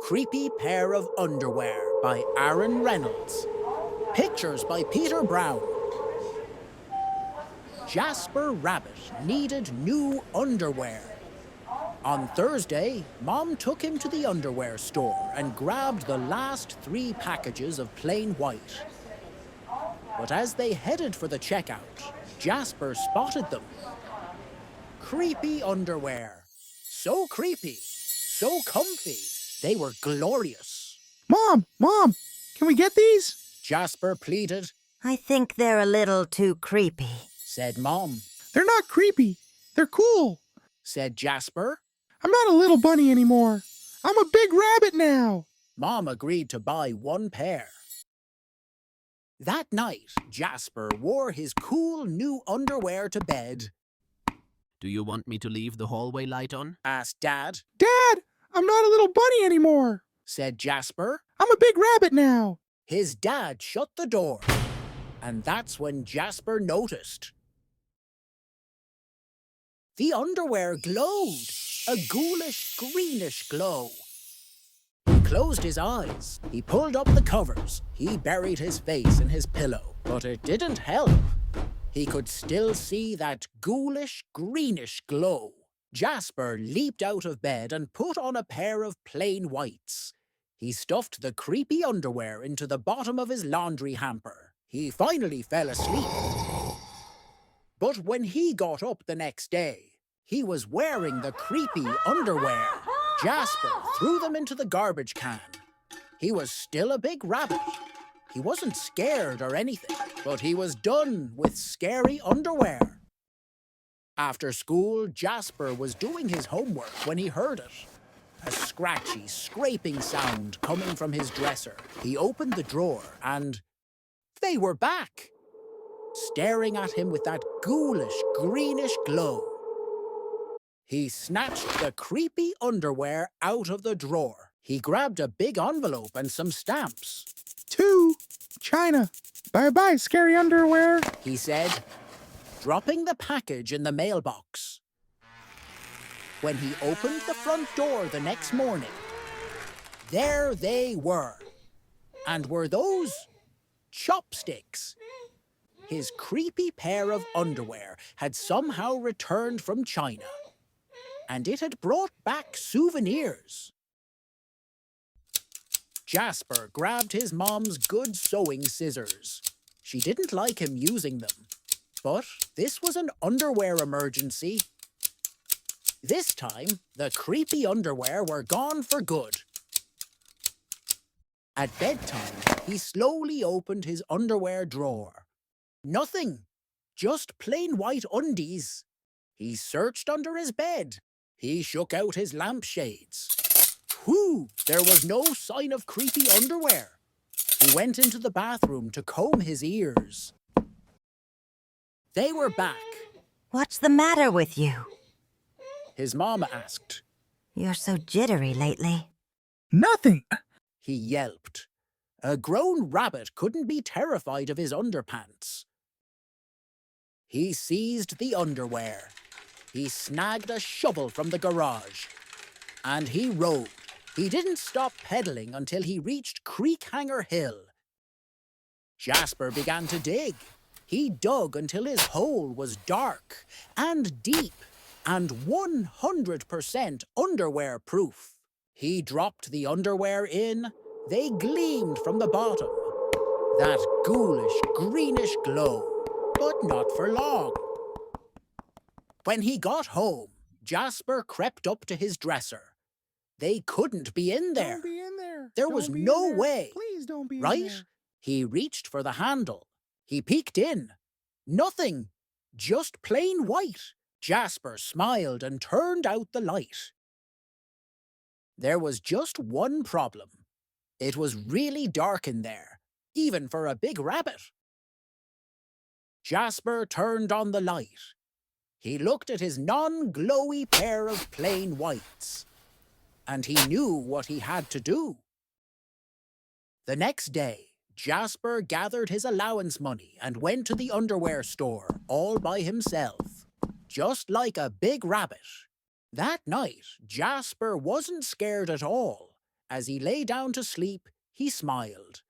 Creepy Pair of Underwear by Aaron Reynolds. Pictures by Peter Brown. Jasper Rabbit needed new underwear. On Thursday, Mom took him to the underwear store and grabbed the last 3 packages of plain white. But as they headed for the checkout, Jasper spotted them. Creepy underwear. So creepy, so comfy. They were glorious. Mom, can we get these? Jasper pleaded. I think they're a little too creepy, Said Mom. They're not creepy. They're cool. Said Jasper. I'm not a little bunny anymore. I'm a big rabbit now. Mom agreed to buy 1 pair. That night, Jasper wore his cool new underwear to bed. Do you want me to leave the hallway light on? Asked Dad. Dad, I'm not a little bunny anymore. Said Jasper. I'm a big rabbit now. His dad shut the door. And that's when Jasper noticed. The underwear glowed. A ghoulish, greenish glow. He closed his eyes. He pulled up the covers. He buried his face in his pillow. But it didn't help. He could still see that ghoulish, greenish glow. Jasper leaped out of bed and put on a pair of plain whites. He stuffed the creepy underwear into the bottom of his laundry hamper. He finally fell asleep. But when he got up the next day, he was wearing the creepy underwear. Jasper threw them into the garbage can. He was still a big rabbit. He wasn't scared or anything, but he was done with scary underwear. After school, Jasper was doing his homework when he heard it. A scratchy, scraping sound coming from his dresser. He opened the drawer and they were back, staring at him with that ghoulish, greenish glow. He snatched the creepy underwear out of the drawer. He grabbed a big envelope and some stamps. To China. Bye-bye, scary underwear. He said, dropping the package in the mailbox. When he opened the front door the next morning, there they were. And were those chopsticks? His creepy pair of underwear had somehow returned from China, and it had brought back souvenirs. Jasper grabbed his mom's good sewing scissors. She didn't like him using them, but this was an underwear emergency. This time, the creepy underwear were gone for good. At bedtime, he slowly opened his underwear drawer. Nothing, just plain white undies. He searched under his bed. He shook out his lampshades. Whew, there was no sign of creepy underwear. He went into the bathroom to comb his ears. They were back. What's the matter with you? His mom asked. You're so jittery lately. Nothing. He yelped. A grown rabbit couldn't be terrified of his underpants. He seized the underwear. He snagged a shovel from the garage. And he rode. He didn't stop pedaling until he reached Creekhanger Hill. Jasper began to dig. He dug until his hole was dark and deep and 100% underwear-proof. He dropped the underwear in. They gleamed from the bottom. That ghoulish, greenish glow, but not for long. When he got home, Jasper crept up to his dresser. They couldn't be in there. Don't be in there. There Don't was be in no there. way. Please don't be in Right? there. He reached for the handle. He peeked in. Nothing. Just plain white. Jasper smiled and turned out the light. There was just one problem. It was really dark in there, even for a big rabbit. Jasper turned on the light. He looked at his non-glowy pair of plain whites, and he knew what he had to do. The next day, Jasper gathered his allowance money and went to the underwear store all by himself, just like a big rabbit. That night, Jasper wasn't scared at all, As he lay down to sleep, he smiled.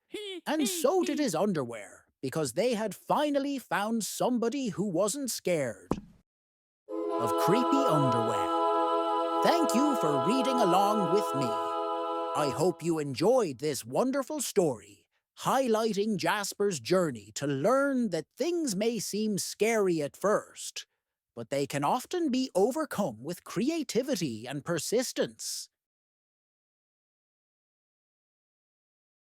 And so did his underwear, because they had finally found somebody who wasn't scared of creepy underwear. Thank you for reading along with me. I hope you enjoyed this wonderful story, highlighting Jasper's journey to learn that things may seem scary at first, but they can often be overcome with creativity and persistence.